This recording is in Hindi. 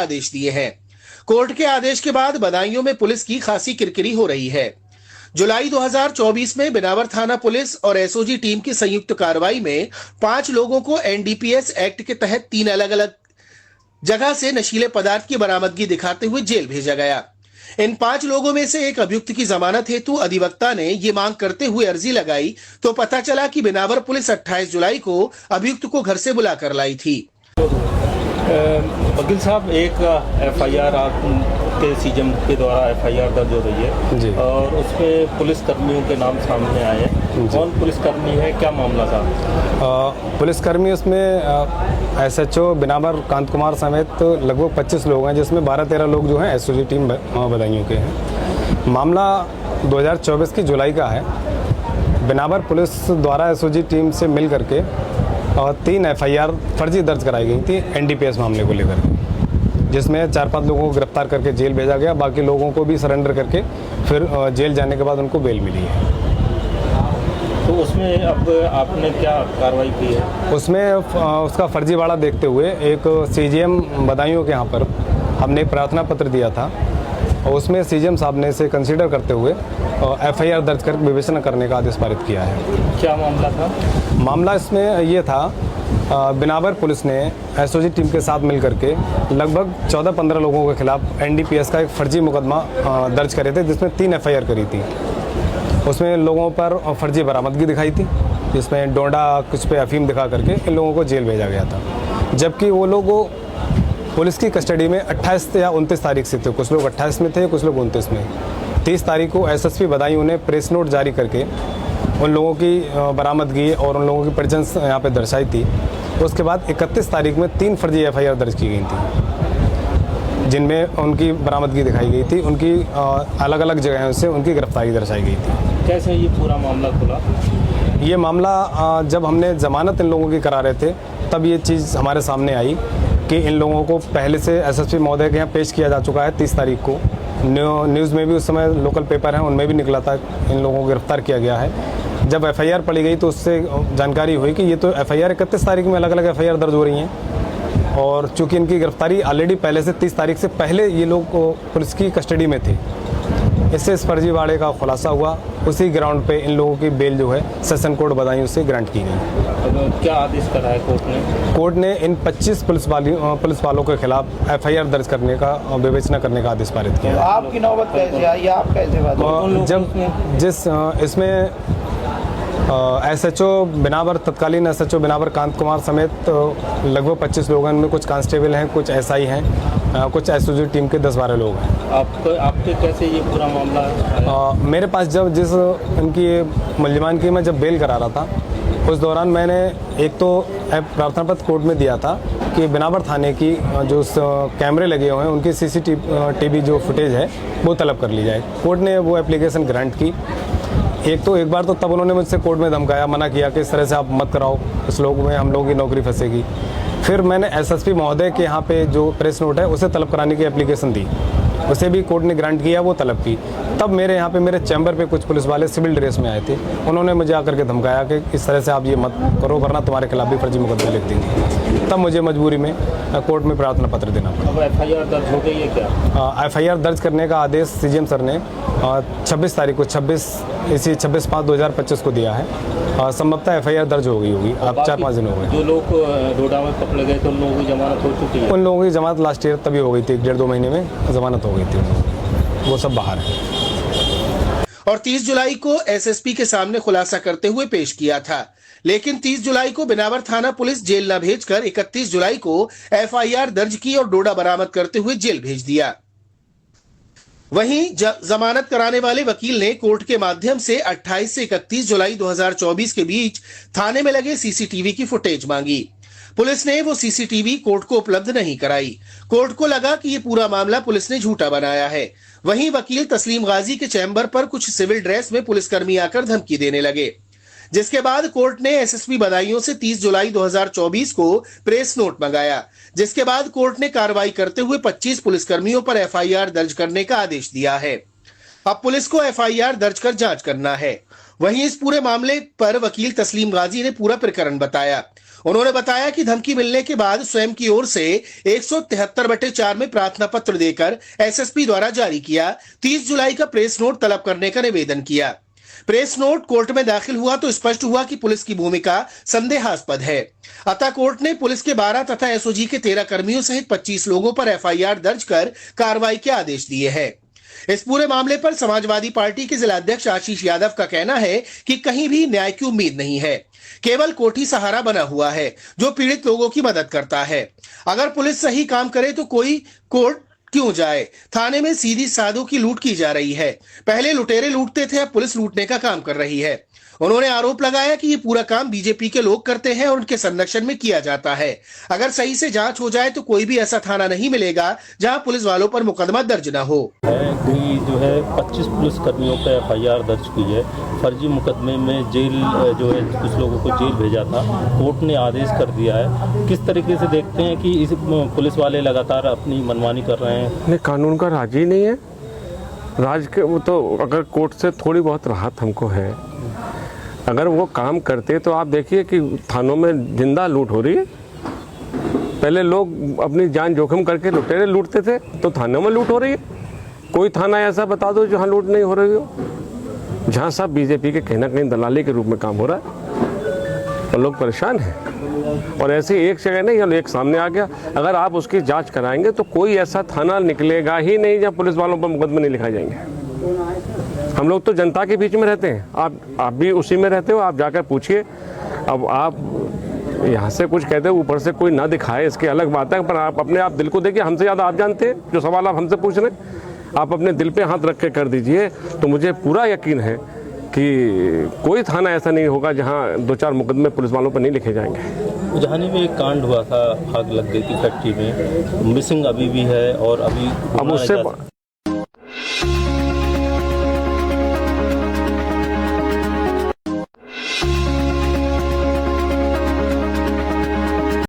आदेश दिए हैं। कोर्ट के आदेश के बाद बदायूं में पुलिस की खासी किरकिरी हो रही है। जुलाई 2024 में बिनावर थाना पुलिस और एसओजी टीम की संयुक्त कार्रवाई में 5 लोगों को एनडीपीएस एक्ट के तहत 3 अलग अलग जगह से नशीले पदार्थ की बरामदगी दिखाते हुए जेल भेजा गया। इन 5 लोगों में से एक अभियुक्त की जमानत हेतु अधिवक्ता ने ये मांग करते हुए अर्जी लगाई तो पता चला कि बिनावर पुलिस 28 जुलाई को अभियुक्त को घर से बुलाकर लाई थी। वकील साहब, एक एफआईआर आपके सीजन के द्वारा एफआईआर दर्ज हो रही है जी, और उसमें पुलिस कर्मियों के नाम सामने आए हैं। कौन पुलिसकर्मी है, क्या मामला था? पुलिसकर्मी उसमें एसएचओ बिनावर कांत कुमार समेत लगभग 25 लोग हैं, जिसमें 12-13 लोग जो हैं एसओजी टीम बदायूं के हैं। मामला 2024 की जुलाई का है। बिनावर पुलिस द्वारा एसओजी टीम से मिल करके 3 एफआईआर फर्जी दर्ज कराई गई थी एनडीपीएस मामले को लेकर, जिसमें 4-5 लोगों को गिरफ्तार करके जेल भेजा गया। बाकी लोगों को भी सरेंडर करके फिर जेल जाने के बाद उनको बेल मिली है। तो उसमें अब आपने क्या कार्रवाई की है? उसमें उसका फर्जीवाड़ा देखते हुए एक सीजीएम बदायूं के यहाँ पर हमने एक प्रार्थना पत्र दिया था, और उसमें सीजीएम साहब ने इसे कंसीडर करते हुए एफआईआर दर्ज कर विवेचना करने का आदेश पारित किया है। क्या मामला था? मामला इसमें ये था, बिनावर पुलिस ने एसओजी टीम के साथ मिलकर के लगभग 14-15 लोगों के खिलाफ एनडीपीएस का एक फर्जी मुकदमा दर्ज करे थे, जिसमें 3 एफआईआर करी थी। उसमें लोगों पर फर्जी बरामदगी दिखाई थी, जिसमें डोडा कुछ पे अफीम दिखा करके इन लोगों को जेल भेजा गया था, जबकि वो लोग पुलिस की कस्टडी में 28 या 29 तारीख से थे। कुछ लोग 28 में थे, कुछ लोग 29 में। 30 तारीख को एसएसपी बदायूं ने प्रेस नोट जारी करके उन लोगों की बरामदगी और उन लोगों की प्रेजेंस यहाँ पे दर्शाई थी। उसके बाद 31 तारीख में 3 फर्जी एफआईआर दर्ज की गई थी, जिनमें उनकी बरामदगी दिखाई गई थी। उनकी अलग अलग जगहों से उनकी गिरफ्तारी दर्शाई गई थी। कैसे ये पूरा मामला खुला? ये मामला जब हमने जमानत इन लोगों की करा रहे थे, तब ये चीज़ हमारे सामने आई कि इन लोगों को पहले से एसएसपी महोदय के यहाँ पेश किया जा चुका है 30 तारीख को। न्यूज़ में भी उस समय लोकल पेपर हैं, उनमें भी निकला था इन लोगों को गिरफ्तार किया गया है। जब एफआईआर पड़ी गई तो उससे जानकारी हुई कि ये तो एफआईआर 31 तारीख में अलग अलग एफआईआर दर्ज हो रही हैं, और चूंकि इनकी गिरफ्तारी ऑलरेडी पहले से 30 तारीख से पहले ये लोग पुलिस की कस्टडी में थे। इससे इस फर्जीवाड़े का खुलासा हुआ। उसी ग्राउंड पे इन लोगों की बेल जो है सेशन कोर्ट बदायूं से ग्रांट की गई। क्या आदेश करा है कोर्ट ने? कोर्ट ने इन 25 पुलिस वालों के खिलाफ एफआईआर दर्ज करने का और विवेचना करने का आदेश पारित किया। आपकी नौबत कैसे आई, आप कैसे बात? जब जिस इसमें एसएचओ बिनावर, तत्कालीन एसएचओ बिनावर कांत कुमार समेत लगभग 25 लोग हैं। उनमें कुछ कांस्टेबल हैं, कुछ एसआई हैं, कुछ एसओजी टीम के 10-12 लोग हैं। आपके कैसे ये पूरा मामला? मेरे पास जब जिस इनकी मुल्जिमान की मैं जब बेल करा रहा था, उस दौरान मैंने एक तो प्रार्थना पत्र कोर्ट में दिया था कि बिनावर थाने की जो कैमरे लगे हुए हैं उनकी सीसीटीवी जो फुटेज है वो तलब कर ली जाए। कोर्ट ने वो एप्लीकेशन ग्रांट की। एक बार तो तब उन्होंने मुझसे कोर्ट में धमकाया, मना किया कि इस तरह से आप मत कराओ, इस लोग में हम लोगों की नौकरी फंसेगी। फिर मैंने एसएसपी महोदय के यहाँ पे जो प्रेस नोट है उसे तलब कराने की एप्लीकेशन दी, उसे भी कोर्ट ने ग्रांट किया, वो तलब की। तब मेरे यहाँ पे मेरे चैम्बर पे कुछ पुलिस वाले सिविल ड्रेस में आए थे। उन्होंने मुझे आकर के धमकाया कि इस तरह से आप ये मत करो वरना तुम्हारे खिलाफ भी फर्जी मुकदमा लिख देंगे। तब मुझे मजबूरी में कोर्ट में प्रार्थना पत्र देना पड़ा। अब एफआईआर दर्ज हो गई है क्या? एफआईआर दर्ज करने का आदेश सीजीएम सर ने 26 तारीख को 26/5/2025 को दिया है। संभवतः एफआईआर दर्ज हो गई होगी। अब 4-5 दिन हो गए। जो लोग डोडा में पकड़े गए थे उन लोगों की जमानत हो चुकी है? उन लोगों की जमानत लास्ट ईयर तभी हो गई थी, 1-1.5-2 महीने में जमानत हो गई थी। वो सब बाहर है। और 30 जुलाई को एसएसपी के सामने खुलासा करते हुए पेश किया था, लेकिन 30 जुलाई को बिनावर थाना पुलिस जेल न भेजकर 31 जुलाई को एफआईआर दर्ज की और डोडा बरामद करते हुए जेल भेज दिया। वहीं जमानत कराने वाले वकील ने कोर्ट के माध्यम से 28 से 31 जुलाई 2024 के बीच थाने में लगे सीसीटीवी की फुटेज मांगी। पुलिस ने वो सीसीटीवी कोर्ट को उपलब्ध नहीं कराई। कोर्ट को लगा कि ये पूरा मामला पुलिस ने झूठा बनाया है। वहीं वकील तस्लीम गाजी के चैम्बर पर कुछ सिविल ड्रेस में पुलिसकर्मी आकर धमकी देने लगे, जिसके बाद कोर्ट ने एसएसपी बदायूं से 30 जुलाई 2024 को प्रेस नोट मंगाया, जिसके बाद कोर्ट ने कार्रवाई करते हुए 25 पुलिसकर्मियों पर एफआईआर दर्ज करने का आदेश दिया है। अब पुलिस को एफआईआर दर्ज कर जांच करना है। वहीं इस पूरे मामले पर वकील तस्लीम गाजी ने पूरा प्रकरण बताया। उन्होंने बताया कि धमकी मिलने के बाद स्वयं की ओर से 173/4 में प्रार्थना पत्र देकर एसएसपी द्वारा जारी किया 30 जुलाई का प्रेस नोट तलब करने का निवेदन किया। प्रेस नोट कोर्ट में दाखिल हुआ तो स्पष्ट हुआ कि पुलिस की भूमिका संदेहास्पद है। अतः कोर्ट ने पुलिस के 12 तथा एसओजी के 13 कर्मियों सहित 25 लोगों पर एफआईआर दर्ज कर कार्रवाई के आदेश दिए हैं। इस पूरे मामले पर समाजवादी पार्टी के जिलाध्यक्ष आशीष यादव का कहना है कि कहीं भी न्याय की उम्मीद नहीं है, केवल कोर्ट ही सहारा बना हुआ है जो पीड़ित लोगों की मदद करता है। अगर पुलिस सही काम करे तो कोई कोर्ट क्यों जाए। थाने में सीधी साधु की लूट की जा रही है। पहले लुटेरे लूटते थे, अब पुलिस लूटने का काम कर रही है। उन्होंने आरोप लगाया कि ये पूरा काम बीजेपी के लोग करते हैं और उनके संरक्षण में किया जाता है। अगर सही से जांच हो जाए तो कोई भी ऐसा थाना नहीं मिलेगा जहां पुलिस वालों पर मुकदमा दर्ज न हो। कि जो है 25 पुलिस कर्मियों पर एफआईआर दर्ज की है। फर्जी मुकदमे में जेल जो है कुछ लोगों को जेल भेजा था, कोर्ट ने आदेश कर दिया है। किस तरीके से देखते हैं कि इस पुलिस वाले लगातार अपनी मनमानी कर रहे हैं? नहीं, कानून का राज ही नहीं है। राज के वो तो अगर कोर्ट से थोड़ी बहुत राहत हमको है, अगर वो काम करते तो आप देखिए कि थानों में जिंदा लूट हो रही है। पहले लोग अपनी जान जोखिम करके लुटेरे लूटते थे, तो थानों में लूट हो रही है। कोई थाना ऐसा बता दो जहां लूट नहीं हो रही हो, जहां सब बीजेपी के कहीं ना कहीं दलाली के रूप में काम हो रहा है और लोग परेशान हैं। और ऐसे एक जगह नहीं, एक सामने आ गया। अगर आप उसकी जांच कराएंगे तो कोई ऐसा थाना निकलेगा ही नहीं जहां पुलिस वालों पर मुकदमे नहीं लिखाए जाएंगे। हम लोग तो जनता के बीच में रहते हैं, आप भी उसी में रहते हो। आप जाकर पूछिए। अब आप यहाँ से कुछ कहते हो, ऊपर से कोई ना दिखाए, इसकी अलग बात है, पर आप अपने आप दिल को देखिए। हमसे ज़्यादा आप जानते हैं जो सवाल आप हमसे पूछ रहे हैं। आप अपने दिल पे हाथ रख के कर दीजिए, तो मुझे पूरा यकीन है कि कोई थाना ऐसा नहीं होगा जहाँ 2-4 मुकदमे पुलिस वालों पर नहीं लिखे जाएंगे। उजानी में एक कांड हुआ था, आग लग गई थी फैक्ट्री में, मिसिंग अभी भी है और अभी अब उससे